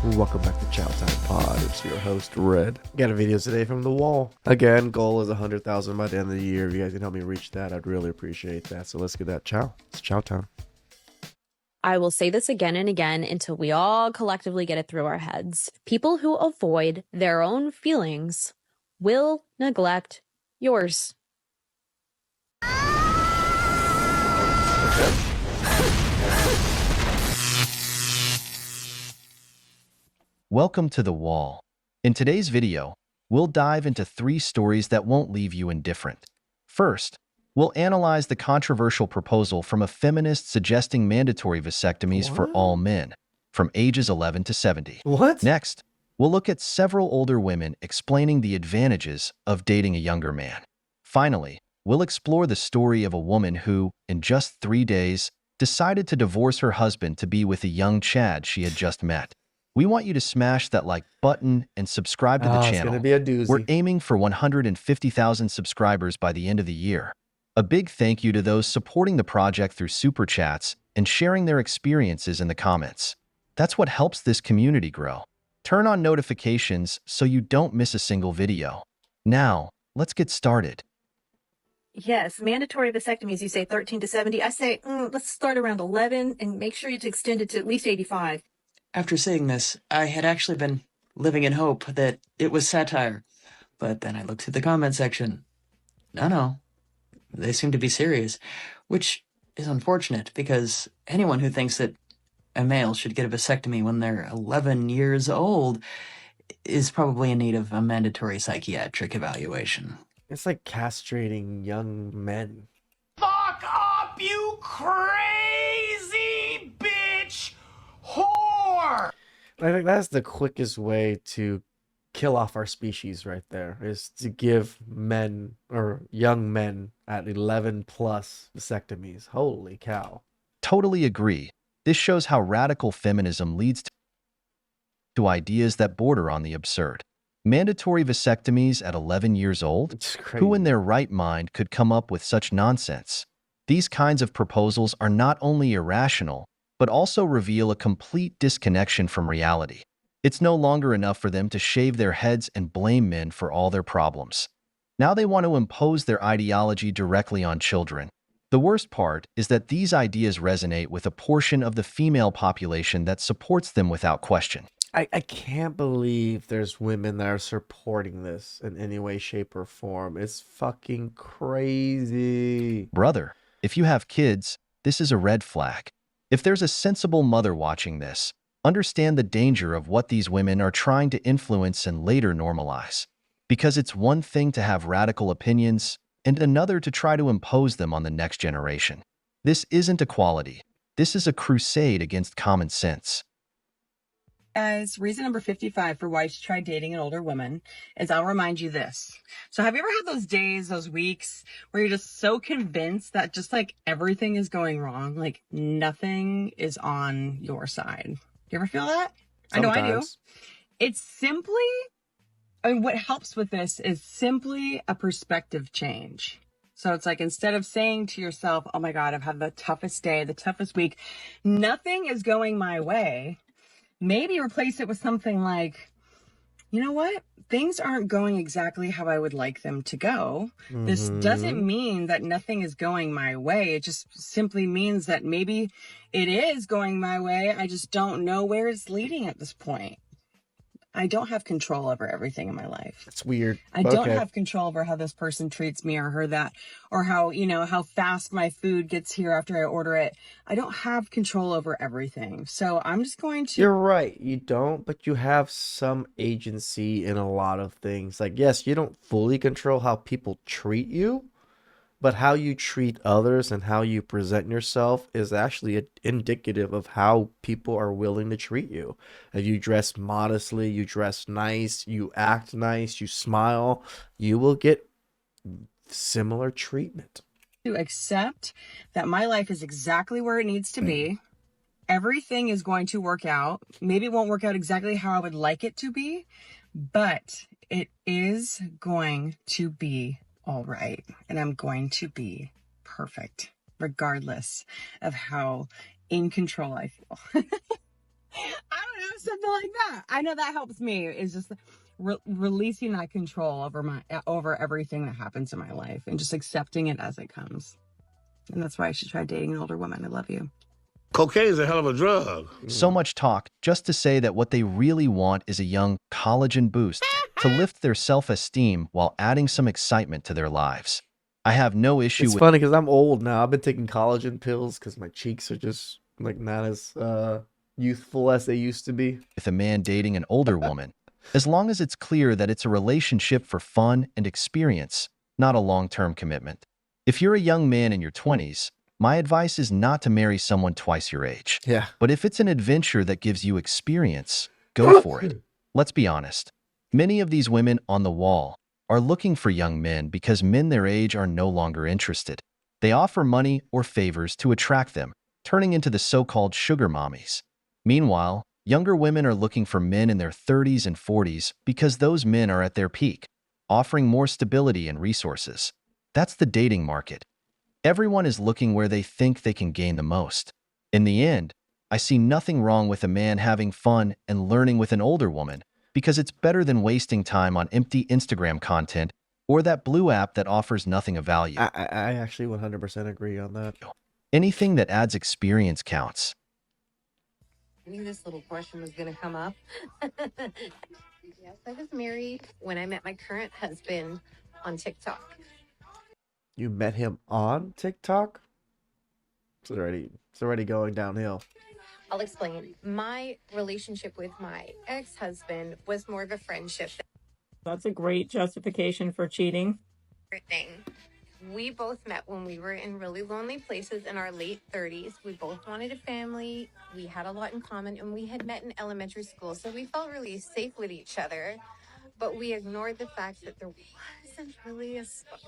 Welcome back to TheChowTimePod. It's your host, Red. Got a video today from the wall. Again, goal is 100,000 by the end of the year. If you guys can help me reach that, I'd really appreciate that. So let's get that chow. It's chow time. I will say this again and again until we all collectively get it through our heads. People who avoid their own feelings will neglect yours. Welcome to The Wall. In today's video, we'll dive into 3 stories that won't leave you indifferent. First, we'll analyze the controversial proposal from a feminist suggesting mandatory vasectomies for all men, from ages 11 to 70. What? Next, we'll look at several older women explaining the advantages of dating a younger man. Finally, we'll explore the story of a woman who, in just 3 days, decided to divorce her husband to be with a young Chad she had just met. We want you to smash that like button and subscribe to the channel. It's gonna be a doozy. We're aiming for 150,000 subscribers by the end of the year. A big thank you to those supporting the project through super chats and sharing their experiences in the comments. That's what helps this community grow. Turn on notifications so you don't miss a single video. Now, let's get started. Yes, mandatory vasectomies, you say 13 to 70. I say, let's start around 11 and make sure you extend it to at least 85. After saying this, I had actually been living in hope that it was satire. But then I looked through the comment section. No, they seem to be serious, which is unfortunate because anyone who thinks that a male should get a vasectomy when they're 11 years old is probably in need of a mandatory psychiatric evaluation. It's like castrating young men. Fuck up, you crazy bitch whore! I think that's the quickest way to kill off our species right there, is to give men or young men at 11 plus vasectomies. Holy cow. Totally agree. This shows how radical feminism leads to ideas that border on the absurd. Mandatory vasectomies at 11 years old? It's crazy. Who in their right mind could come up with such nonsense? These kinds of proposals are not only irrational, but also reveal a complete disconnection from reality. It's no longer enough for them to shave their heads and blame men for all their problems. Now they want to impose their ideology directly on children. The worst part is that these ideas resonate with a portion of the female population that supports them without question. I can't believe there's women that are supporting this in any way, shape, or form. It's fucking crazy. Brother, if you have kids, this is a red flag. If there's a sensible mother watching this, understand the danger of what these women are trying to influence and later normalize. Because it's one thing to have radical opinions, and another to try to impose them on the next generation. This isn't equality. This is a crusade against common sense. As reason number 55 for why you should try dating an older woman is I'll remind you this. So have you ever had those days, those weeks where you're just so convinced that just like everything is going wrong, like nothing is on your side? You ever feel that? Sometimes. I know I do. It's simply, what helps with this is simply a perspective change. So it's like, instead of saying to yourself, oh my God, I've had the toughest day, the toughest week, nothing is going my way. Maybe replace it with something like, you know what? Things aren't going exactly how I would like them to go. This doesn't mean that nothing is going my way. It just simply means that maybe it is going my way. I just don't know where it's leading at this point. I don't have control over everything in my life. It's weird. I don't have control over how this person treats me or her that, or how, how fast my food gets here after I order it. I don't have control over everything. So I'm just going to... You're right. You don't, but you have some agency in a lot of things. Like, yes, you don't fully control how people treat you, but how you treat others and how you present yourself is actually indicative of how people are willing to treat you. If you dress modestly, you dress nice, you act nice, you smile, you will get similar treatment. To accept that my life is exactly where it needs to be. Everything is going to work out. Maybe it won't work out exactly how I would like it to be, but it is going to be all right, and I'm going to be perfect, regardless of how in control I feel. I don't know, So like that, I know that helps me, is just releasing that control over everything that happens in my life and just accepting it as it comes. And that's why I should try dating an older woman. I love you. Cocaine is a hell of a drug. So much talk just to say that what they really want is a young collagen boost to lift their self-esteem while adding some excitement to their lives. I have no issue It's with funny because I'm old now. I've been taking collagen pills because my cheeks are just like not as youthful as they used to be. a man dating an older woman, as long as it's clear that it's a relationship for fun and experience, not a long-term commitment. If you're a young man in your 20s, my advice is not to marry someone twice your age. Yeah. But if it's an adventure that gives you experience, go for it. Let's be honest. Many of these women on the wall are looking for young men because men their age are no longer interested. They offer money or favors to attract them, turning into the so-called sugar mommies. Meanwhile, younger women are looking for men in their 30s and 40s because those men are at their peak, offering more stability and resources. That's the dating market. Everyone is looking where they think they can gain the most. In the end, I see nothing wrong with a man having fun and learning with an older woman because it's better than wasting time on empty Instagram content or that blue app that offers nothing of value. I actually 100% agree on that. Anything that adds experience counts. I knew this little question was going to come up. Yes, I was married when I met my current husband on TikTok. You met him on TikTok? It's already going downhill. I'll explain. My relationship with my ex-husband was more of a friendship That's a great justification for cheating. thing. We both met when we were in really lonely places in our late 30s. We both wanted a family. We had a lot in common, and we had met in elementary school, so we felt really safe with each other. But we ignored the fact that there wasn't really a spark.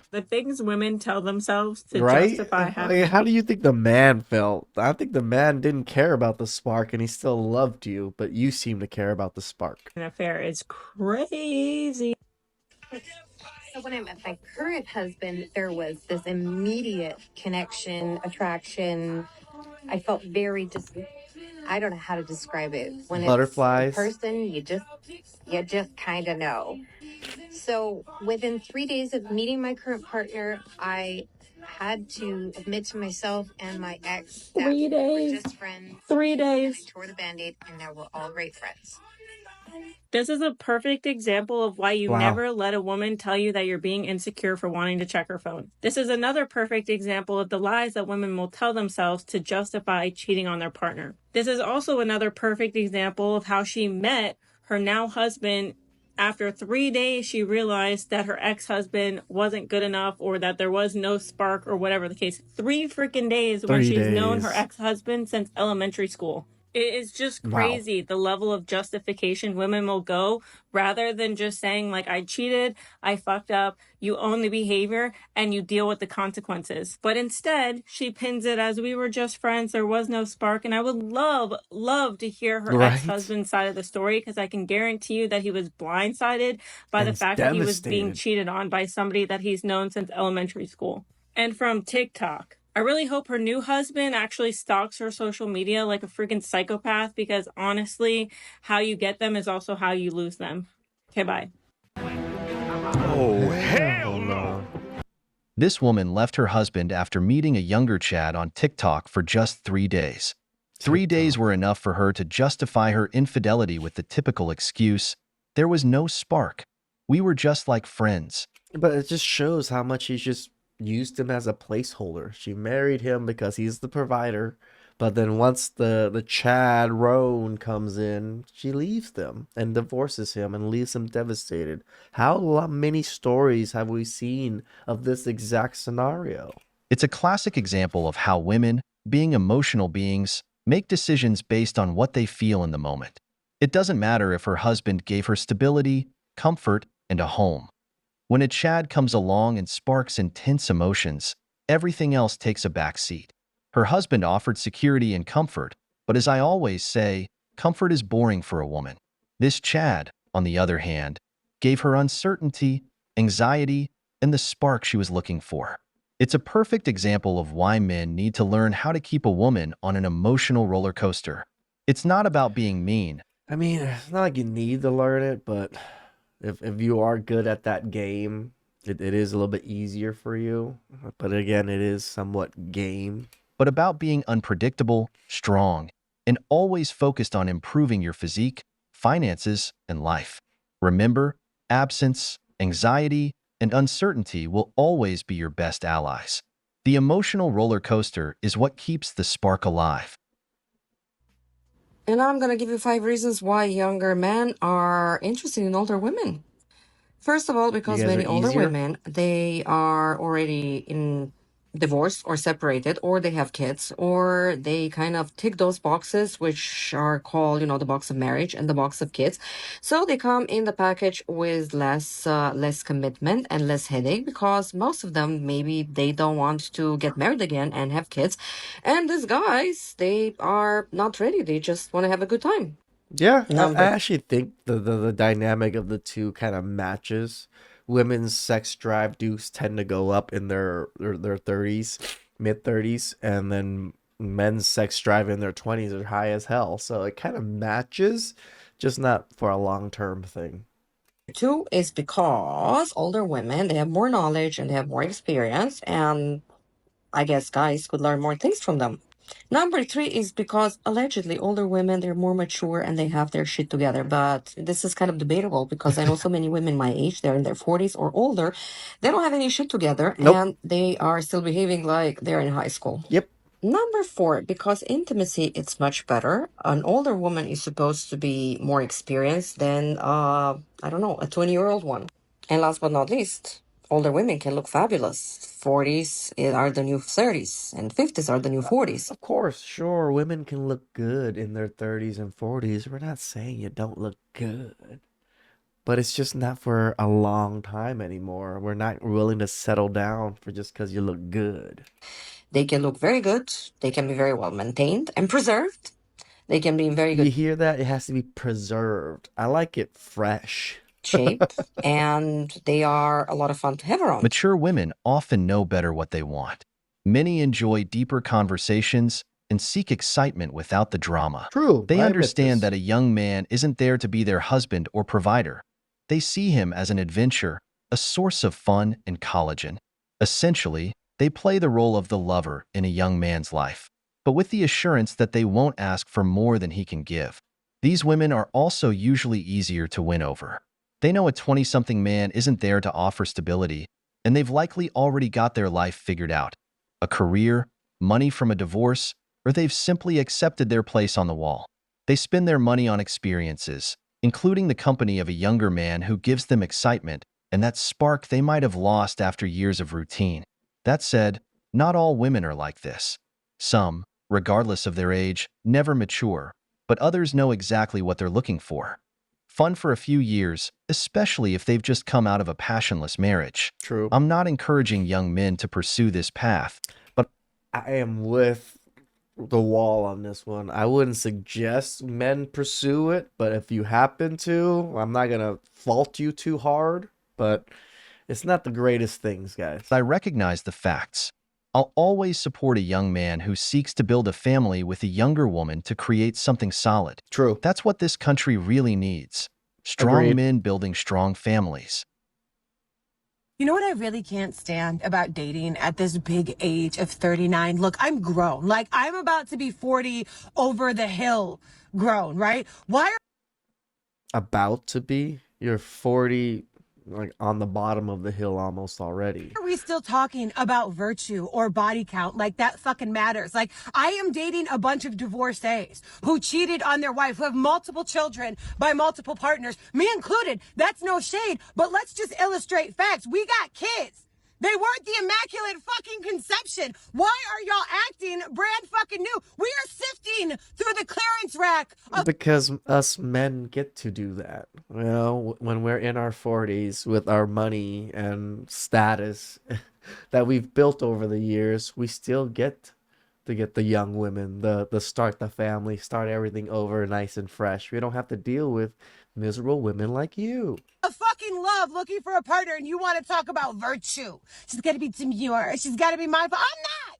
The things women tell themselves to Right? justify Like, having how do you think the man felt? I think the man didn't care about the spark and he still loved you, but you seem to care about the spark. an affair is crazy. So when I met my current husband, there was this immediate connection, attraction. I felt very I don't know how to describe it. When Butterflies. it's the person, you just kind of know. So within 3 days of meeting my current partner, I had to admit to myself and my ex that 3 days. we're just friends. 3 And days. I tore the Band-Aid, and now we're all great friends. This is a perfect example of why you Wow. never let a woman tell you that you're being insecure for wanting to check her phone. This is another perfect example of the lies that women will tell themselves to justify cheating on their partner. This is also another perfect example of how she met her now husband. After 3 days, she realized that her ex-husband wasn't good enough or that there was no spark or whatever the case. 3 freaking days when 3 she's known her days. ex-husband since elementary school. It is just Wow. crazy the level of justification women will go rather than just saying, like, I cheated, I fucked up, you own the behavior, and you deal with the consequences. But instead, she pins it as we were just friends, there was no spark. And I would love to hear her Right. ex-husband's side of the story, because I can guarantee you that he was blindsided by And the he's fact that he was being devastated. cheated on by somebody that he's known since elementary school. And from TikTok. I really hope her new husband actually stalks her social media like a freaking psychopath, because honestly, how you get them is also how you lose them. Okay, bye. Oh, hell no. This woman left her husband after meeting a younger Chad on TikTok for just 3 days. 3 days were enough for her to justify her infidelity with the typical excuse, there was no spark. We were just like friends. But it just shows how much she's just used him as a placeholder. She married him because he's the provider, but then once the Chad Roan comes in, she leaves them and divorces him and leaves him devastated. How many stories have we seen of this exact scenario? It's a classic example of how women, being emotional beings, make decisions based on what they feel in the moment. It doesn't matter if her husband gave her stability, comfort, and a home. When a Chad comes along and sparks intense emotions, everything else takes a back seat. Her husband offered security and comfort, but as I always say, comfort is boring for a woman. This Chad, on the other hand, gave her uncertainty, anxiety, and the spark she was looking for. It's a perfect example of why men need to learn how to keep a woman on an emotional roller coaster. It's not about being mean. I mean, it's not like you need to learn it, but if you are good at that game, it is a little bit easier for you. But again, it is somewhat game. But about being unpredictable, strong, and always focused on improving your physique, finances, and life. Remember, absence, anxiety, and uncertainty will always be your best allies. The emotional roller coaster is what keeps the spark alive. And I'm gonna give you 5 reasons why younger men are interested in older women. First of all, You because guys are many older easier. women, they are already in divorced or separated, or they have kids, or they kind of tick those boxes, which are called, the box of marriage and the box of kids. So they come in the package with less commitment and less headache, because most of them, maybe they don't want to get married again and have kids. And these guys, they are not ready. They just want to have a good time. Yeah, I Number actually think the dynamic of the two kind of matches. Women's sex drive does tend to go up in their 30s, mid 30s, and then men's sex drive in their 20s are high as hell. So it kind of matches, just not for a long-term thing. two is because older women, they have more knowledge and they have more experience, and I guess guys could learn more things from them. Number three is because allegedly older women, they're more mature and they have their shit together. But this is kind of debatable, because I know so many women my age, they're in their 40s or older, they don't have any shit together Nope. and they are still behaving like they're in high school. Yep. Number four, because intimacy, it's much better. An older woman is supposed to be more experienced than, I don't know, a 20-year-old one. And last but not least, older women can look fabulous. 40s are the new 30s, and 50s are the new 40s. Of course, sure, women can look good in their 30s and 40s. We're not saying you don't look good, but it's just not for a long time anymore. We're not willing to settle down for just because you look good. They can look very good. They can be very well maintained and preserved. They can be in very You good hear that? It has to be preserved. I like it fresh. shape, and they are a lot of fun to have around. Mature women often know better what they want. Many enjoy deeper conversations and seek excitement without the drama. True. They I admit understand this. that a young man isn't there to be their husband or provider. They see him as an adventure, a source of fun and collagen. Essentially, they play the role of the lover in a young man's life, but with the assurance that they won't ask for more than he can give. These women are also usually easier to win over. They know a 20-something man isn't there to offer stability, and they've likely already got their life figured out. A career, money from a divorce, or they've simply accepted their place on the wall. They spend their money on experiences, including the company of a younger man who gives them excitement and that spark they might have lost after years of routine. That said, not all women are like this. Some, regardless of their age, never mature, but others know exactly what they're looking for. Fun for a few years, especially if they've just come out of a passionless marriage. True. I'm not encouraging young men to pursue this path, but I am with the wall on this one. I wouldn't suggest men pursue it, but if you happen to, I'm not gonna fault you too hard, but it's not the greatest things, guys. I recognize the facts. I'll always support a young man who seeks to build a family with a younger woman to create something solid. True. That's what this country really needs. Strong Agreed. men building strong families. You know what I really can't stand about dating at this big age of 39? Look, I'm grown. Like, I'm about to be 40, over the hill grown, right? Why are About to be. You're 40, like on the bottom of the hill almost already. we still talking about virtue or body count like that fucking matters? Like, I am dating a bunch of divorcees who cheated on their wife, who have multiple children by multiple partners, me included. That's no shade, but let's just illustrate facts. We got kids. They weren't the immaculate fucking conception. Why are y'all acting brand fucking new? We are sifting through the clearance rack of Because us men get to do that. You know, when we're in our 40s with our money and status that we've built over the years, we still get to get the young women, the start the family, start everything over nice and fresh. We don't have to deal with miserable women like you. fucking love looking for a partner, and you want to talk about virtue. She's got to be demure. She's got to be mindful. I'm not.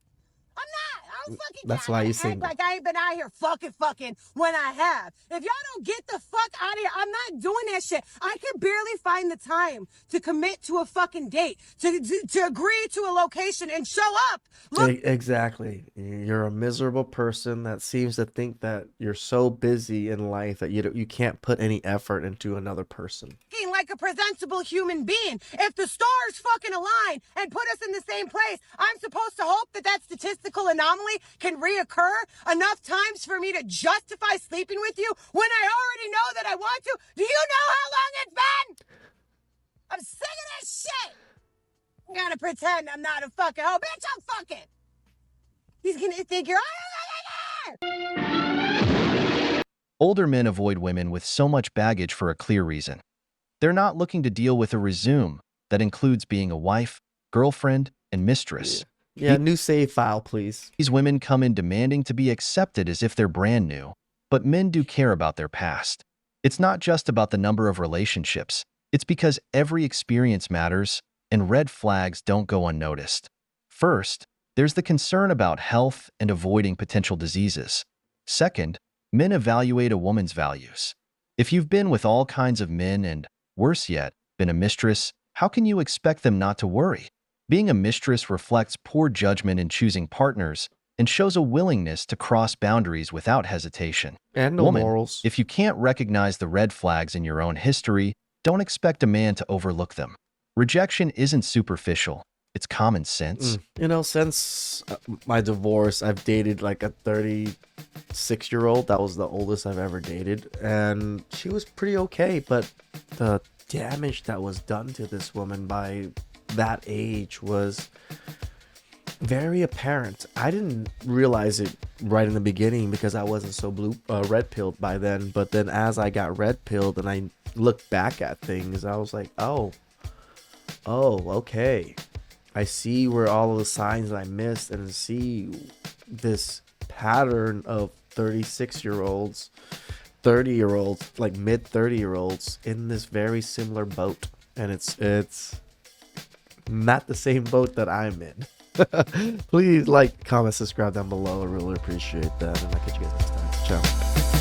I'm not. I don't fucking That's care. why I you gotta act single. like I ain't been out here fucking when I have. If y'all don't get the fuck out of here, I'm not doing that shit. I can barely find the time to commit to a fucking date, to agree to a location and show up. Look, Exactly. You're a miserable person that seems to think that you're so busy in life that you can't put any effort into another person. like a presentable human being. If the stars fucking align and put us in the same place, I'm supposed to hope that that statistical anomaly can reoccur enough times for me to justify sleeping with you when I already know that I want to. Do you know how long it's been? I'm sick of this shit. You gotta pretend I'm not a fucking hoe. Bitch, I'm fucking. He's gonna think you're... Older men avoid women with so much baggage for a clear reason. They're not looking to deal with a resume that includes being a wife, girlfriend, and mistress. Yeah, new save file, please. These women come in demanding to be accepted as if they're brand new, but men do care about their past. It's not just about the number of relationships. It's because every experience matters, and red flags don't go unnoticed. First, there's the concern about health and avoiding potential diseases. Second, men evaluate a woman's values. If you've been with all kinds of men and, worse yet, been a mistress, how can you expect them not to worry? Being a mistress reflects poor judgment in choosing partners and shows a willingness to cross boundaries without hesitation. And no morals. If you can't recognize the red flags in your own history, don't expect a man to overlook them. Rejection isn't superficial. It's common sense. You know, since my divorce, I've dated like a 36-year-old. That was the oldest I've ever dated. And she was pretty okay, but the damage that was done to this woman by that age was very apparent. I didn't realize it right in the beginning because I wasn't so red-pilled by then. But then as I got red-pilled and I looked back at things, I was like, oh, okay. I see where all of the signs that I missed and see this pattern of 36-year-olds, 30-year-olds, like mid-30-year-olds in this very similar boat. And it's not the same boat that I'm in. Please like, comment, subscribe down below. I really appreciate that. And I'll catch you guys next time. Ciao.